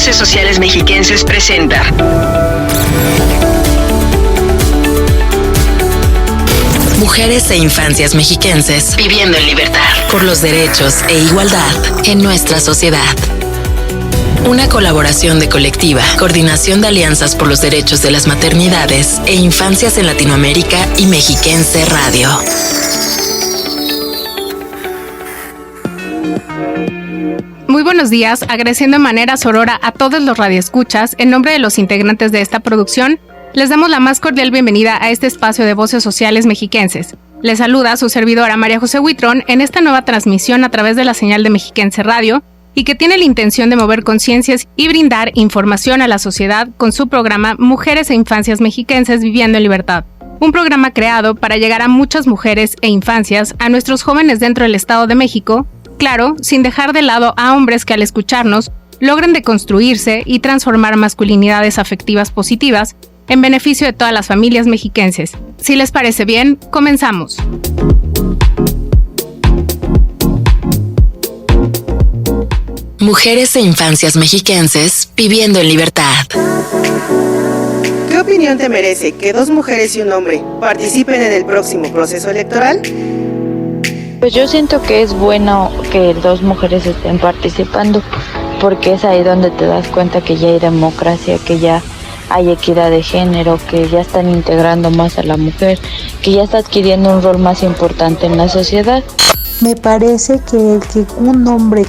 Voces Sociales Mexiquenses presenta Mujeres e Infancias Mexiquenses viviendo en libertad por los derechos e igualdad en nuestra sociedad. Una colaboración de Colectiva, Coordinación de Alianzas por los Derechos de las Maternidades e Infancias en Latinoamérica y Mexiquense Radio. Muy buenos días, agradeciendo de manera sorora a todos los radioescuchas. En nombre de los integrantes de esta producción, les damos la más cordial bienvenida a este espacio de Voces Sociales Mexiquenses. Les saluda su servidora María José Huitrón en esta nueva transmisión a través de la señal de Mexiquense Radio y que tiene la intención de mover conciencias y brindar información a la sociedad con su programa Mujeres e Infancias Mexiquenses Viviendo en Libertad. Un programa creado para llegar a muchas mujeres e infancias, a nuestros jóvenes dentro del Estado de México, claro, sin dejar de lado a hombres que al escucharnos logren deconstruirse y transformar masculinidades afectivas positivas en beneficio de todas las familias mexiquenses. Si les parece bien, comenzamos. Mujeres e Infancias Mexiquenses viviendo en libertad. ¿Qué opinión te merece que 2 mujeres y un hombre participen en el próximo proceso electoral? Pues yo siento que es bueno que 2 mujeres estén participando, porque es ahí donde te das cuenta que ya hay democracia, que ya hay equidad de género, que ya están integrando más a la mujer, que ya está adquiriendo un rol más importante en la sociedad. Me parece que el que un hombre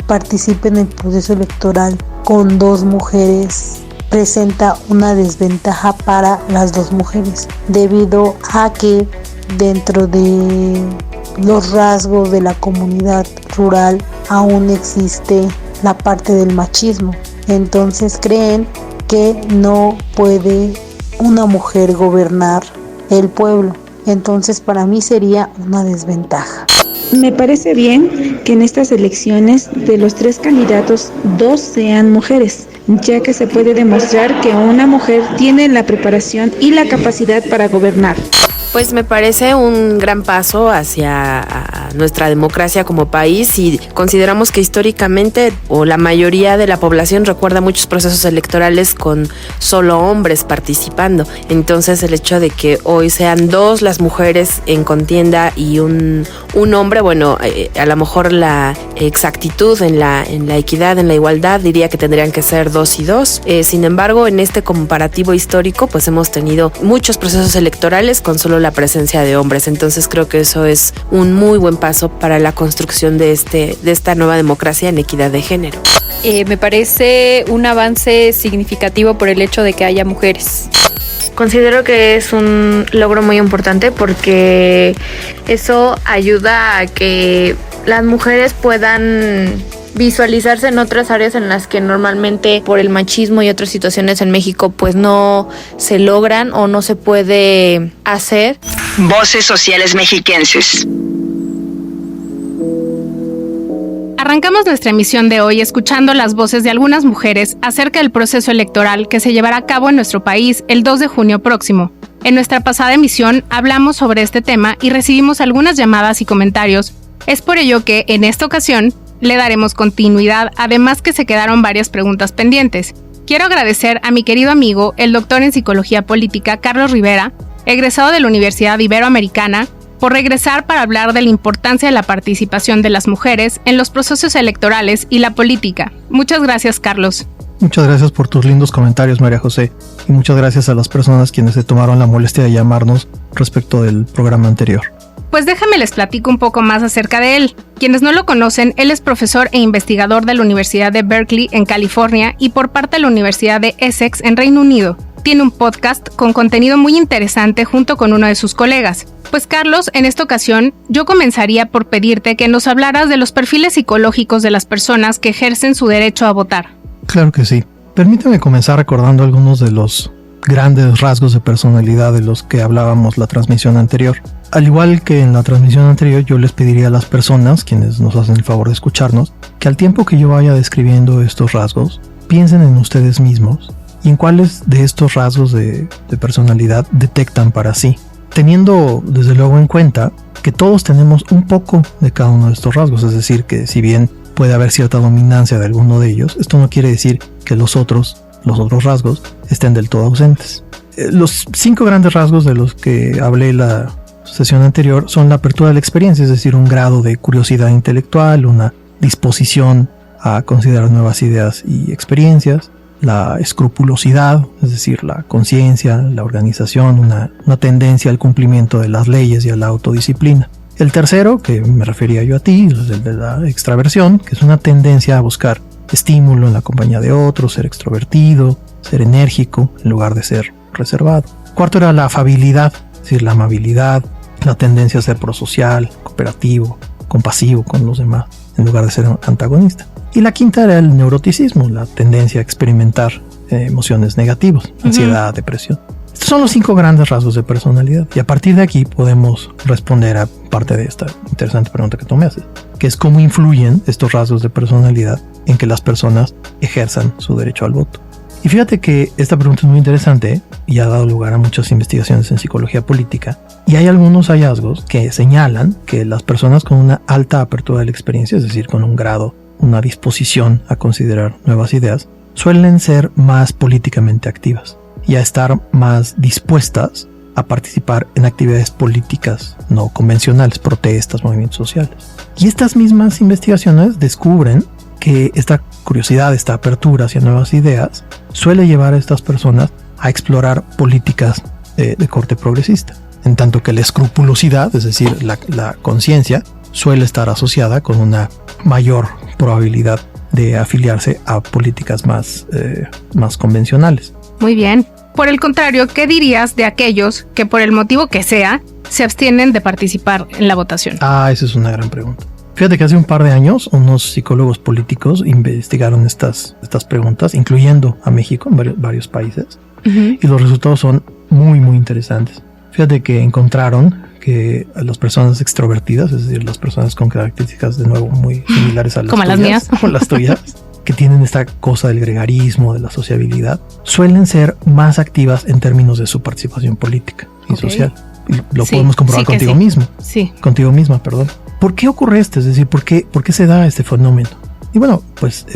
participe en el proceso electoral con 2 mujeres presenta una desventaja para las 2 mujeres, debido a que dentro de los rasgos de la comunidad rural aún existe la parte del machismo. Entonces creen que no puede una mujer gobernar el pueblo. Entonces para mí sería una desventaja. Me parece bien que en estas elecciones de los 3 candidatos 2 sean mujeres, ya que se puede demostrar que una mujer tiene la preparación y la capacidad para gobernar. Pues me parece un gran paso hacia nuestra democracia como país, y consideramos que históricamente o la mayoría de la población recuerda muchos procesos electorales con solo hombres participando. Entonces el hecho de que hoy sean 2 las mujeres en contienda y un hombre, bueno, a lo mejor la exactitud en la equidad, en la igualdad, diría que tendrían que ser 2 y 2. Sin embargo, en este comparativo histórico, pues hemos tenido muchos procesos electorales con solo la presencia de hombres. Entonces creo que eso es un muy buen paso para la construcción de esta nueva democracia en equidad de género. Me parece un avance significativo por el hecho de que haya mujeres. Considero que es un logro muy importante porque eso ayuda a que las mujeres puedan visualizarse en otras áreas en las que normalmente por el machismo y otras situaciones en México pues no se logran o no se puede hacer. Voces Sociales Mexiquenses. Arrancamos nuestra emisión de hoy escuchando las voces de algunas mujeres acerca del proceso electoral que se llevará a cabo en nuestro país el 2 de junio próximo. En nuestra pasada emisión hablamos sobre este tema y recibimos algunas llamadas y comentarios. Es por ello que, en esta ocasión, le daremos continuidad, además que se quedaron varias preguntas pendientes. Quiero agradecer a mi querido amigo, el doctor en Psicología Política, Carlos Rivera, egresado de la Universidad Iberoamericana, por regresar para hablar de la importancia de la participación de las mujeres en los procesos electorales y la política. Muchas gracias, Carlos. Muchas gracias por tus lindos comentarios, María José, y muchas gracias a las personas quienes se tomaron la molestia de llamarnos respecto del programa anterior. Pues déjame les platico un poco más acerca de él. Quienes no lo conocen, él es profesor e investigador de la Universidad de Berkeley en California y por parte de la Universidad de Essex en Reino Unido. Tiene un podcast con contenido muy interesante junto con uno de sus colegas. Pues Carlos, en esta ocasión, yo comenzaría por pedirte que nos hablaras de los perfiles psicológicos de las personas que ejercen su derecho a votar. Claro que sí. Permítame comenzar recordando algunos de los grandes rasgos de personalidad de los que hablábamos la transmisión anterior. Al igual que en la transmisión anterior, yo les pediría a las personas, quienes nos hacen el favor de escucharnos, que al tiempo que yo vaya describiendo estos rasgos, piensen en ustedes mismos y en cuáles de estos rasgos de personalidad detectan para sí, teniendo desde luego en cuenta que todos tenemos un poco de cada uno de estos rasgos, es decir, que si bien puede haber cierta dominancia de alguno de ellos, esto no quiere decir que los otros rasgos estén del todo ausentes. Los 5 grandes rasgos de los que hablé la sesión anterior son la apertura de la experiencia, es decir, un grado de curiosidad intelectual, una disposición a considerar nuevas ideas y experiencias, la escrupulosidad, es decir, la conciencia, la organización, una tendencia al cumplimiento de las leyes y a la autodisciplina. El tercero, que me refería yo a ti, es el de la extraversión, que es una tendencia a buscar estímulo en la compañía de otros, ser extrovertido, ser enérgico en lugar de ser reservado. Cuarto era la afabilidad, es decir, la amabilidad, la tendencia a ser prosocial, cooperativo, compasivo con los demás, en lugar de ser antagonista. Y la quinta era el neuroticismo, la tendencia a experimentar emociones negativas, ansiedad, depresión. Estos son los 5 grandes rasgos de personalidad, y a partir de aquí podemos responder a parte de esta interesante pregunta que tú me haces, que es cómo influyen estos rasgos de personalidad en que las personas ejerzan su derecho al voto. Y fíjate que esta pregunta es muy interesante y ha dado lugar a muchas investigaciones en psicología política, y hay algunos hallazgos que señalan que las personas con una alta apertura de la experiencia, es decir, con un grado, una disposición a considerar nuevas ideas, suelen ser más políticamente activas y a estar más dispuestas a participar en actividades políticas no convencionales, protestas, movimientos sociales. Y estas mismas investigaciones descubren que esta curiosidad, esta apertura hacia nuevas ideas, suele llevar a estas personas a explorar políticas de corte progresista, en tanto que la escrupulosidad, es decir, la conciencia, suele estar asociada con una mayor probabilidad de afiliarse a políticas más convencionales. Muy bien. Por el contrario, ¿qué dirías de aquellos que por el motivo que sea se abstienen de participar en la votación? Esa es una gran pregunta. Fíjate que hace un par de años unos psicólogos políticos investigaron estas preguntas, incluyendo a México en varios países, y los resultados son muy, muy interesantes. Fíjate que encontraron que las personas extrovertidas, es decir, las personas con características de nuevo muy similares a las como tuyas, las mías, como las tuyas, que tienen esta cosa del gregarismo, de la sociabilidad, suelen ser más activas en términos de su participación política y social. Y lo podemos comprobar contigo mismo. Sí. Contigo misma, perdón. ¿Por qué ocurre esto? Es decir, ¿por qué se da este fenómeno? Y bueno, pues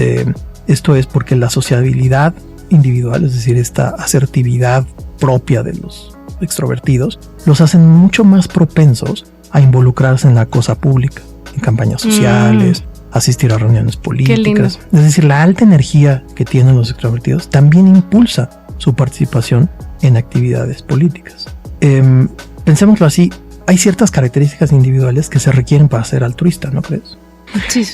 esto es porque la sociabilidad individual, es decir, esta asertividad propia de los extrovertidos, los hacen mucho más propensos a involucrarse en la cosa pública, en campañas sociales, asistir a reuniones políticas. Es decir, la alta energía que tienen los extrovertidos también impulsa su participación en actividades políticas. Pensémoslo así, hay ciertas características individuales que se requieren para ser altruista, ¿no crees? Sí.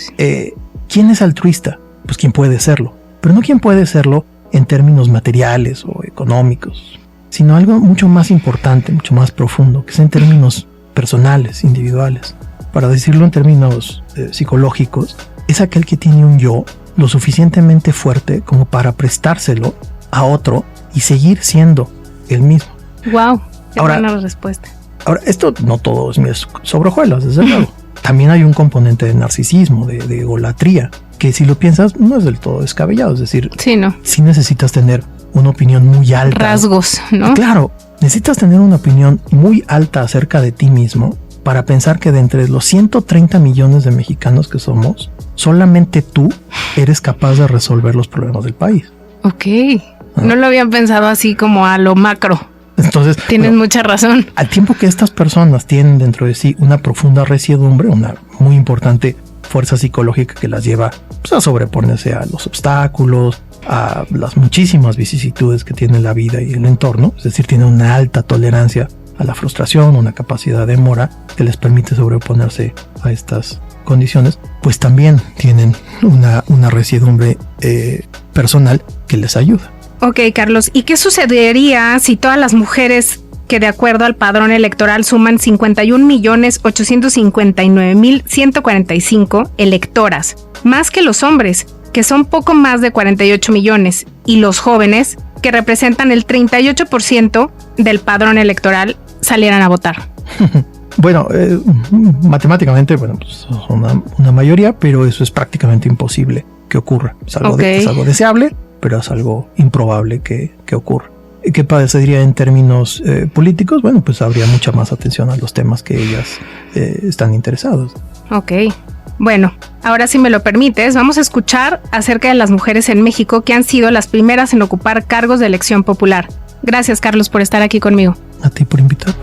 ¿Quién es altruista? Pues quien puede serlo, pero no quien puede serlo en términos materiales o económicos, sino algo mucho más importante, mucho más profundo, que es en términos personales, individuales. Para decirlo en términos psicológicos, es aquel que tiene un yo lo suficientemente fuerte como para prestárselo a otro y seguir siendo el mismo. Wow, qué buena respuesta. Ahora, esto no todo es miel sobre hojuelas, desde luego. También hay un componente de narcisismo, de egolatría, que si lo piensas no es del todo descabellado. Es decir, sí necesitas tener una opinión muy alta. Rasgos, ¿no? Claro, necesitas tener una opinión muy alta acerca de ti mismo para pensar que de entre los 130 millones de mexicanos que somos, solamente tú eres capaz de resolver los problemas del país. Ok, no lo habían pensado así como a lo macro. Entonces, tienes mucha razón. Al tiempo que estas personas tienen dentro de sí una profunda resiedumbre, una muy importante fuerza psicológica que las lleva a sobreponerse a los obstáculos, a las muchísimas vicisitudes que tiene la vida y el entorno, es decir, tienen una alta tolerancia a la frustración, una capacidad de mora que les permite sobreponerse a estas condiciones, pues también tienen una resiedumbre personal que les ayuda. Ok, Carlos, ¿y qué sucedería si todas las mujeres que de acuerdo al padrón electoral suman 51.859.145 electoras, más que los hombres, que son poco más de 48 millones, y los jóvenes, que representan el 38% del padrón electoral, salieran a votar? Bueno, matemáticamente, pues una mayoría, pero eso es prácticamente imposible que ocurra. Es algo, es algo deseable, pero es algo improbable que ocurra. ¿Qué parecería en términos políticos? Bueno, pues habría mucha más atención a los temas que ellas están interesadas. Ok. Bueno, ahora si me lo permites, vamos a escuchar acerca de las mujeres en México que han sido las primeras en ocupar cargos de elección popular. Gracias, Carlos, por estar aquí conmigo. A ti por invitar.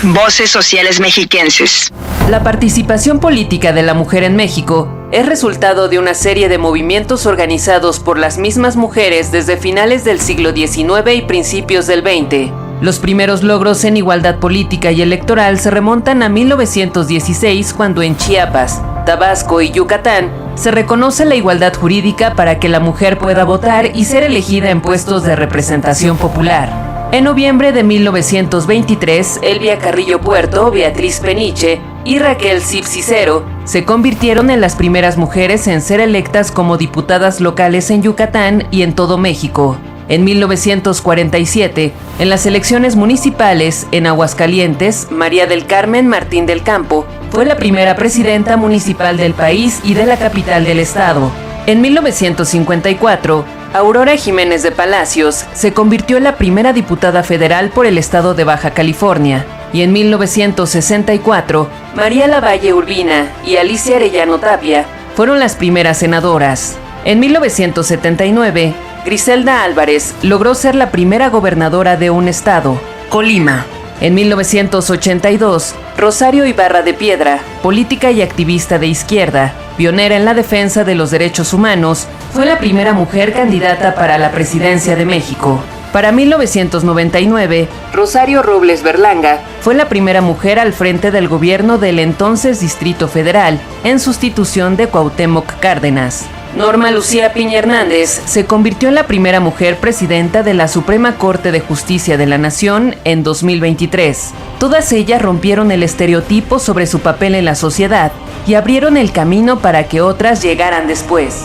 Voces sociales mexiquenses. La participación política de la mujer en México es resultado de una serie de movimientos organizados por las mismas mujeres desde finales del siglo XIX y principios del XX. Los primeros logros en igualdad política y electoral se remontan a 1916, cuando en Chiapas, Tabasco y Yucatán se reconoce la igualdad jurídica para que la mujer pueda votar y ser elegida en puestos de representación popular. En noviembre de 1923, Elvia Carrillo Puerto, Beatriz Peniche y Raquel Cip Cicero se convirtieron en las primeras mujeres en ser electas como diputadas locales en Yucatán y en todo México. En 1947, en las elecciones municipales en Aguascalientes, María del Carmen Martín del Campo fue la primera presidenta municipal del país y de la capital del estado. En 1954, Aurora Jiménez de Palacios se convirtió en la primera diputada federal por el estado de Baja California. Y en 1964, María Lavalle Urbina y Alicia Arellano Tapia fueron las primeras senadoras. En 1979, Griselda Álvarez logró ser la primera gobernadora de un estado, Colima. En 1982, Rosario Ibarra de Piedra, política y activista de izquierda, pionera en la defensa de los derechos humanos, fue la primera mujer candidata para la presidencia de México. Para 1999, Rosario Robles Berlanga fue la primera mujer al frente del gobierno del entonces Distrito Federal, en sustitución de Cuauhtémoc Cárdenas. Norma Lucía Piña Hernández se convirtió en la primera mujer presidenta de la Suprema Corte de Justicia de la Nación en 2023. Todas ellas rompieron el estereotipo sobre su papel en la sociedad y abrieron el camino para que otras llegaran después.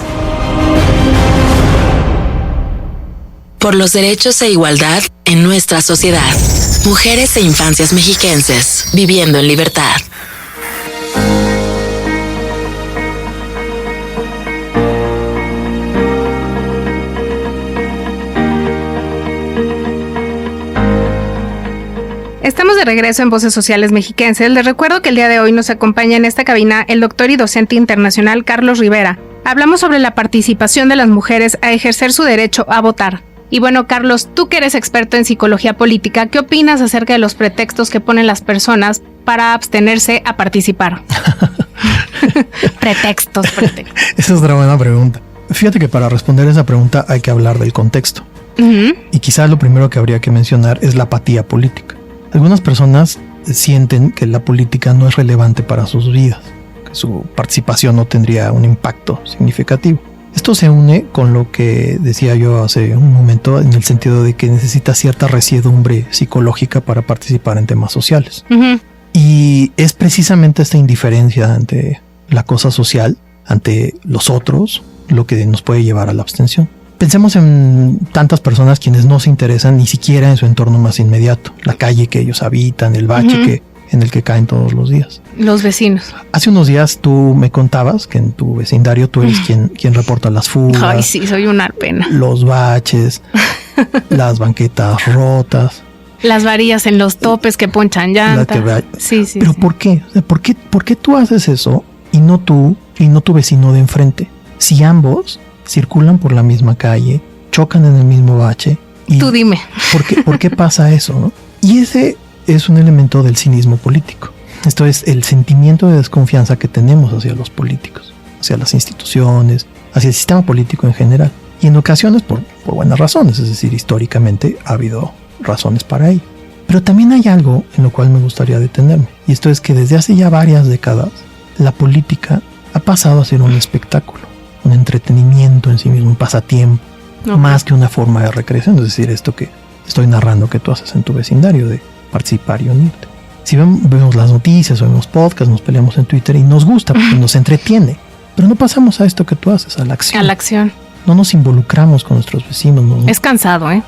Por los derechos e igualdad en nuestra sociedad. Mujeres e infancias mexiquenses viviendo en libertad. Estamos de regreso en Voces Sociales Mexiquenses. Les recuerdo que el día de hoy nos acompaña en esta cabina el doctor y docente internacional Carlos Rivera. Hablamos sobre la participación de las mujeres a ejercer su derecho a votar. Y bueno, Carlos, tú que eres experto en psicología política, ¿qué opinas acerca de los pretextos que ponen las personas para abstenerse a participar? Pretextos. Esa es otra buena pregunta. Fíjate que para responder esa pregunta hay que hablar del contexto. Y quizás lo primero que habría que mencionar es la apatía política. Algunas personas sienten que la política no es relevante para sus vidas, que su participación no tendría un impacto significativo. Esto se une con lo que decía yo hace un momento, en el sentido de que necesita cierta resiedumbre psicológica para participar en temas sociales. Y es precisamente esta indiferencia ante la cosa social, ante los otros, lo que nos puede llevar a la abstención. Pensemos en tantas personas quienes no se interesan ni siquiera en su entorno más inmediato, la calle que ellos habitan, el bache en el que caen todos los días. Los vecinos. Hace unos días tú me contabas que en tu vecindario tú eres quien reporta las fugas. Ay, sí, soy una pena. Los baches, las banquetas rotas. Las varillas en los topes que ponchan llanta. Sí. Pero ¿por qué? O sea, ¿por qué tú haces eso y no tú y no tu vecino de enfrente? Si ambos circulan por la misma calle, chocan en el mismo bache. Y tú dime. ¿Por qué pasa eso, no? Y ese es un elemento del cinismo político. Esto es el sentimiento de desconfianza que tenemos hacia los políticos, hacia las instituciones, hacia el sistema político en general. Y en ocasiones por buenas razones, es decir, históricamente ha habido razones para ello. Pero también hay algo en lo cual me gustaría detenerme. Y esto es que desde hace ya varias décadas, la política ha pasado a ser un espectáculo, un entretenimiento en sí mismo, un pasatiempo, más que una forma de recreación. Es decir, esto que estoy narrando que tú haces en tu vecindario, de participar y unirte. Si vemos las noticias o vemos podcasts, nos peleamos en Twitter y nos gusta porque nos entretiene, pero no pasamos a esto que tú haces, a la acción. A la acción. No nos involucramos con nuestros vecinos. Es cansado, ¿eh?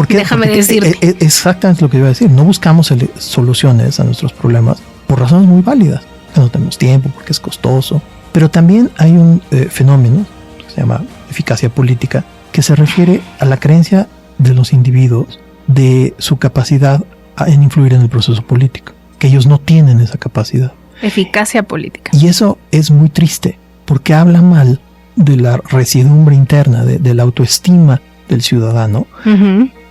Déjame decirte. Exactamente lo que iba a decir. No buscamos soluciones a nuestros problemas por razones muy válidas. No tenemos tiempo, porque es costoso. Pero también hay un fenómeno que se llama eficacia política, que se refiere a la creencia de los individuos de su capacidad en influir en el proceso político, que ellos no tienen esa capacidad. Eficacia política. Y eso es muy triste, porque habla mal de la residumbre interna, de la autoestima del ciudadano,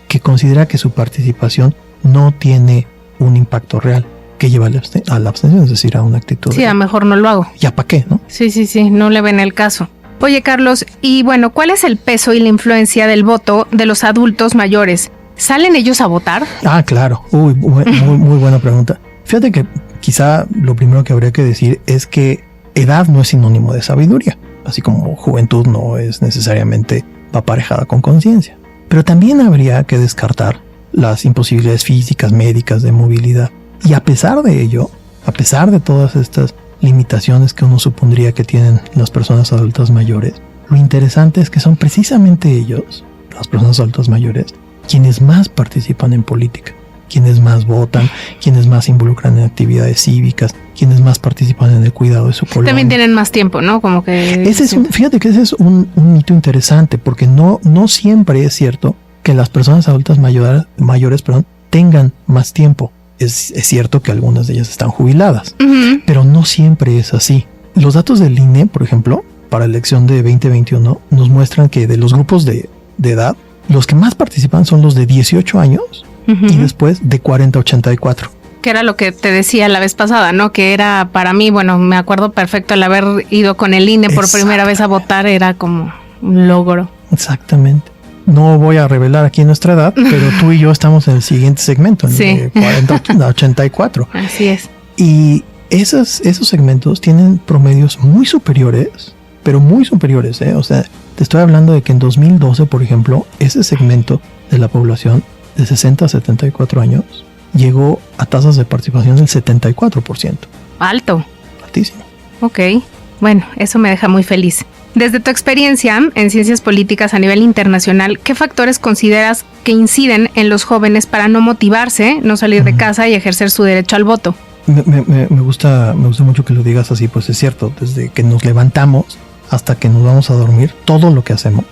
que considera que su participación no tiene un impacto real, que lleva a la abstención, es decir, a una actitud. Sí, a lo mejor no lo hago. ¿Ya para qué, no? Sí, no le ven el caso. Oye, Carlos, y bueno, ¿cuál es el peso y la influencia del voto de los adultos mayores? ¿Salen ellos a votar? Ah, claro. Muy buena pregunta. Fíjate que quizá lo primero que habría que decir es que edad no es sinónimo de sabiduría, así como juventud no es necesariamente aparejada con conciencia. Pero también habría que descartar las imposibilidades físicas, médicas, de movilidad. Y a pesar de ello, a pesar de todas estas limitaciones que uno supondría que tienen las personas adultas mayores, lo interesante es que son precisamente ellos, las personas adultas mayores, quienes más participan en política, quienes más votan, quienes más se involucran en actividades cívicas, quienes más participan en el cuidado de su colonia. También tienen más tiempo, ¿no? Como que... Fíjate que ese es un mito interesante, porque no siempre es cierto que las personas adultas mayores tengan más tiempo. Es cierto que algunas de ellas están jubiladas, pero no siempre es así. Los datos del INE, por ejemplo, para la elección de 2021, nos muestran que de los grupos de edad, los que más participan son los de 18 años y después de 40 a 84. Que era lo que te decía la vez pasada, ¿no? Que era para mí, bueno, me acuerdo perfecto el haber ido con el INE por primera vez a votar, era como un logro. Exactamente. No voy a revelar aquí nuestra edad, pero tú y yo estamos en el siguiente segmento, en el de 40 a 84. Así es. Y esos segmentos tienen promedios muy superiores, pero muy superiores, ¿eh? O sea, te estoy hablando de que en 2012, por ejemplo, ese segmento de la población de 60 a 74 años llegó a tasas de participación del 74%. Alto. Altísimo. Ok. Bueno, eso me deja muy feliz. Desde tu experiencia en ciencias políticas a nivel internacional, ¿qué factores consideras que inciden en los jóvenes para no motivarse, no salir de casa y ejercer su derecho al voto? Me gusta mucho que lo digas así, pues es cierto, desde que nos levantamos hasta que nos vamos a dormir, todo lo que hacemos,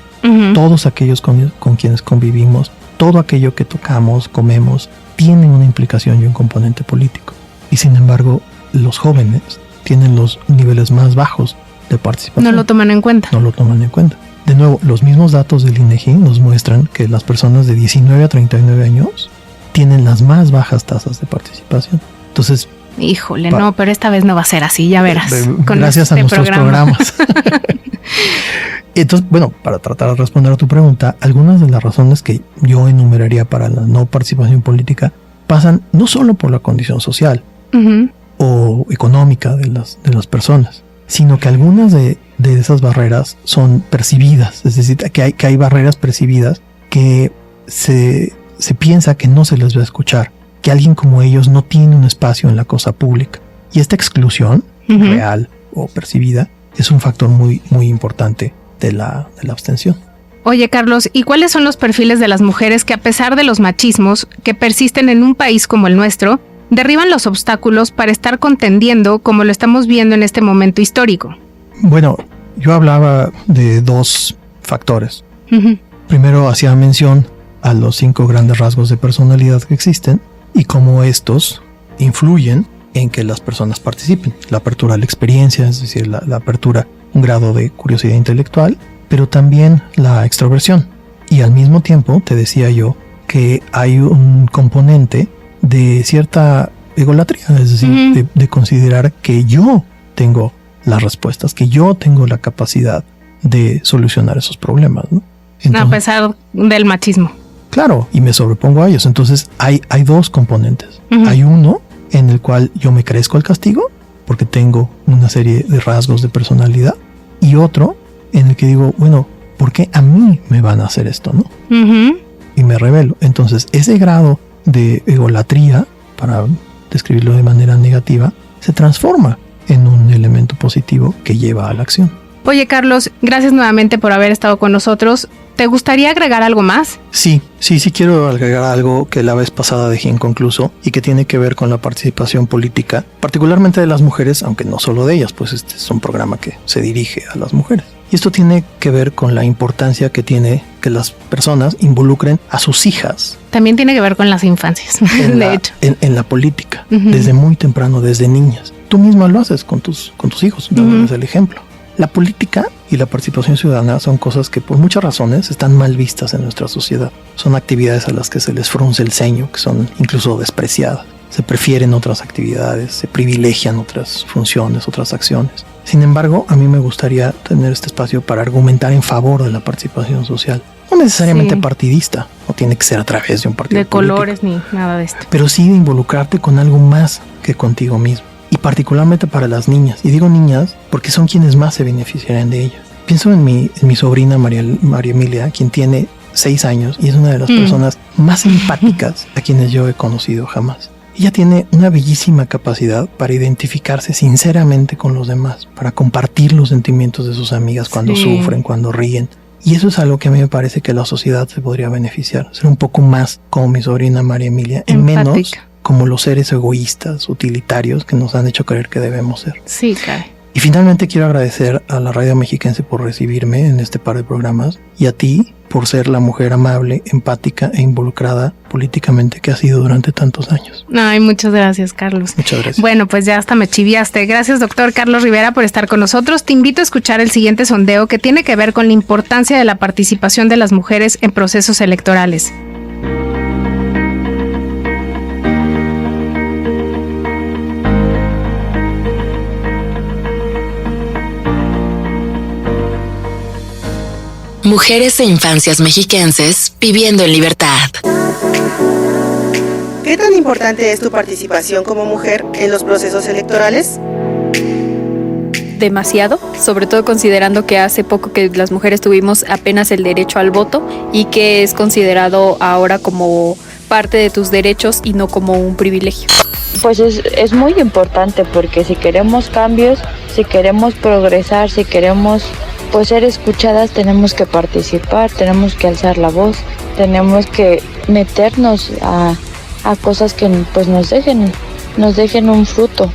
todos aquellos con quienes convivimos, todo aquello que tocamos, comemos, tienen una implicación y un componente político. Y sin embargo, los jóvenes tienen los niveles más bajos de participación. No lo toman en cuenta. No lo toman en cuenta. De nuevo, los mismos datos del INEGI nos muestran que las personas de 19 a 39 años tienen las más bajas tasas de participación. Entonces... Híjole, no, pero esta vez no va a ser así, ya verás. Gracias a nuestros programas. Entonces, bueno, para tratar de responder a tu pregunta, algunas de las razones que yo enumeraría para la no participación política pasan no solo por la condición social o económica de las personas, sino que algunas de esas barreras son percibidas, es decir, que hay barreras percibidas que se piensa que no se les va a escuchar, que alguien como ellos no tiene un espacio en la cosa pública. Y esta exclusión real o percibida es un factor muy, muy importante de la abstención. Oye, Carlos, ¿y cuáles son los perfiles de las mujeres que, a pesar de los machismos que persisten en un país como el nuestro, derriban los obstáculos para estar contendiendo como lo estamos viendo en este momento histórico? Bueno, yo hablaba de dos factores. Primero hacía mención a los 5 grandes rasgos de personalidad que existen y cómo estos influyen en que las personas participen. La apertura a la experiencia, es decir, la apertura, un grado de curiosidad intelectual, pero también la extroversión. Y al mismo tiempo te decía yo que hay un componente de cierta egolatría, es decir, de considerar que yo tengo las respuestas, que yo tengo la capacidad de solucionar esos problemas, ¿no? Entonces, a pesar del machismo. Claro, y me sobrepongo a ellos. Entonces hay dos componentes. Hay uno en el cual yo me crezco el castigo porque tengo una serie de rasgos de personalidad, y otro en el que digo, bueno, ¿por qué a mí me van a hacer esto, no? Y me rebelo. Entonces ese grado de egolatría, para describirlo de manera negativa, se transforma en un elemento positivo que lleva a la acción. Oye, Carlos, gracias nuevamente por haber estado con nosotros. ¿Te gustaría agregar algo más? Sí quiero agregar algo que la vez pasada dejé inconcluso y que tiene que ver con la participación política, particularmente de las mujeres, aunque no solo de ellas, pues este es un programa que se dirige a las mujeres. Y esto tiene que ver con la importancia que tiene que las personas involucren a sus hijas. También tiene que ver con las infancias, hecho. En la política, desde muy temprano, desde niñas. Tú misma lo haces con tus hijos, dándoles el ejemplo. La política y la participación ciudadana son cosas que por muchas razones están mal vistas en nuestra sociedad. Son actividades a las que se les frunce el ceño, que son incluso despreciadas. Se prefieren otras actividades, se privilegian otras funciones, otras acciones. Sin embargo, a mí me gustaría tener este espacio para argumentar en favor de la participación social. No necesariamente partidista, no tiene que ser a través de un partido político. De colores ni nada de esto. Pero sí de involucrarte con algo más que contigo mismo. Y particularmente para las niñas. Y digo niñas porque son quienes más se beneficiarán de ello. Pienso en mi sobrina María Emilia, quien tiene 6 años y es una de las personas más empáticas a quienes yo he conocido jamás. Ella tiene una bellísima capacidad para identificarse sinceramente con los demás, para compartir los sentimientos de sus amigas cuando sufren, cuando ríen. Y eso es algo que a mí me parece que la sociedad se podría beneficiar. Ser un poco más como mi sobrina María Emilia, en menos como los seres egoístas, utilitarios que nos han hecho creer que debemos ser. Sí, claro. Y finalmente quiero agradecer a la Radio Mexiquense por recibirme en este par de programas y a ti por ser la mujer amable, empática e involucrada políticamente que has sido durante tantos años. Ay, muchas gracias, Carlos. Muchas gracias. Bueno, pues ya hasta me chiviaste. Gracias, doctor Carlos Rivera, por estar con nosotros. Te invito a escuchar el siguiente sondeo que tiene que ver con la importancia de la participación de las mujeres en procesos electorales. Mujeres e infancias mexiquenses viviendo en libertad. ¿Qué tan importante es tu participación como mujer en los procesos electorales? Demasiado, sobre todo considerando que hace poco que las mujeres tuvimos apenas el derecho al voto y que es considerado ahora como parte de tus derechos y no como un privilegio. Pues es muy importante porque si queremos cambios, si queremos progresar, si queremos pues ser escuchadas, tenemos que participar, tenemos que alzar la voz, tenemos que meternos a cosas que pues nos dejen un fruto.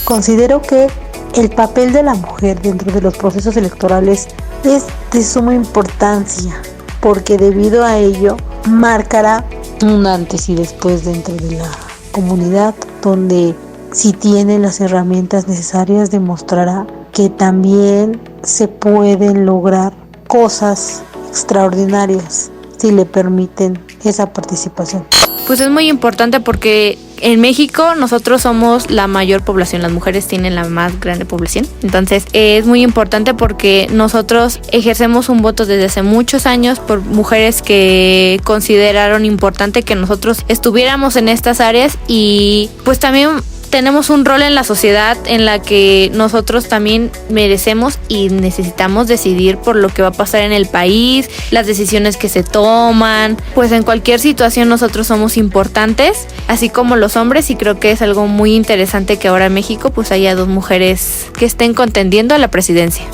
Considero que el papel de la mujer dentro de los procesos electorales es de suma importancia, porque debido a ello marcará un antes y después dentro de la comunidad, donde si tiene las herramientas necesarias demostrará que también se pueden lograr cosas extraordinarias si le permiten esa participación. Pues es muy importante porque en México nosotros somos la mayor población, las mujeres tienen la más grande población, entonces es muy importante porque nosotros ejercemos un voto desde hace muchos años por mujeres que consideraron importante que nosotros estuviéramos en estas áreas y pues también tenemos un rol en la sociedad en la que nosotros también merecemos y necesitamos decidir por lo que va a pasar en el país, las decisiones que se toman, pues en cualquier situación nosotros somos importantes, así como los hombres, y creo que es algo muy interesante que ahora en México pues haya 2 mujeres que estén contendiendo a la presidencia.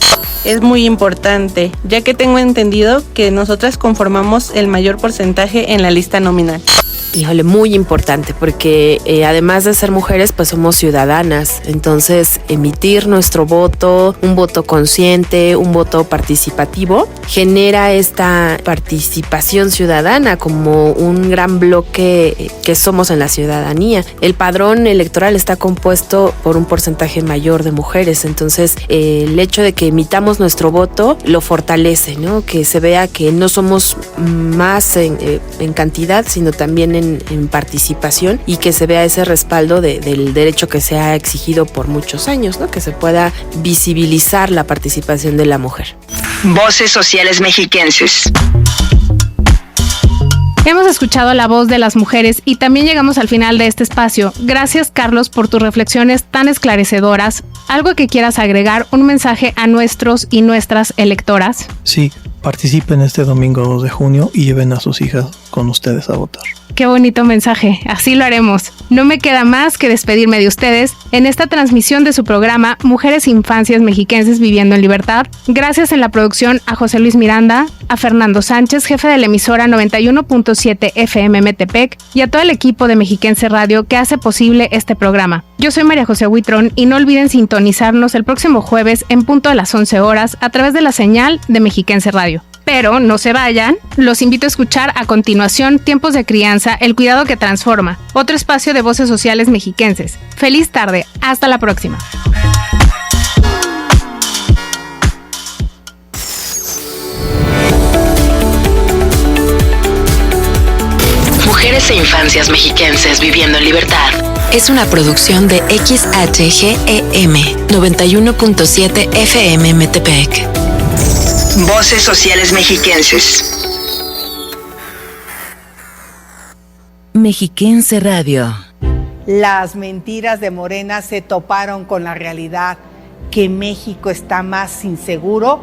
Es muy importante, ya que tengo entendido que nosotras conformamos el mayor porcentaje en la lista nominal. Híjole, muy importante porque además de ser mujeres pues somos ciudadanas, entonces emitir nuestro voto, un voto consciente, un voto participativo, genera esta participación ciudadana como un gran bloque que somos en la ciudadanía. El padrón electoral está compuesto por un porcentaje mayor de mujeres, entonces el hecho de que emitamos nuestro voto lo fortalece, ¿no? Que se vea que no somos más en cantidad, sino también en participación y que se vea ese respaldo del derecho que se ha exigido por muchos años, ¿no? Que se pueda visibilizar la participación de la mujer. Voces sociales mexiquenses. Hemos escuchado la voz de las mujeres y también llegamos al final de este espacio. Gracias, Carlos, por tus reflexiones tan esclarecedoras. ¿Algo que quieras agregar? ¿Un mensaje a nuestros y nuestras electoras? Sí, participen este domingo 2 de junio y lleven a sus hijas con ustedes a votar. Qué bonito mensaje, así lo haremos. No me queda más que despedirme de ustedes en esta transmisión de su programa Mujeres e Infancias Mexiquenses Viviendo en Libertad. Gracias en la producción a José Luis Miranda, a Fernando Sánchez, jefe de la emisora 91.7 FM Metepec, y a todo el equipo de Mexiquense Radio que hace posible este programa. Yo soy María José Huitrón y no olviden sintonizarnos el próximo jueves en punto a las 11 horas a través de la señal de Mexiquense Radio. Pero no se vayan, los invito a escuchar a continuación Tiempos de Crianza, el cuidado que transforma, otro espacio de voces sociales mexiquenses. Feliz tarde, hasta la próxima. Mujeres e Infancias Mexiquenses Viviendo en Libertad es una producción de XHGEM 91.7 FM Metepec. Voces sociales mexiquenses. Mexiquense Radio. Las mentiras de Morena se toparon con la realidad, que México está más inseguro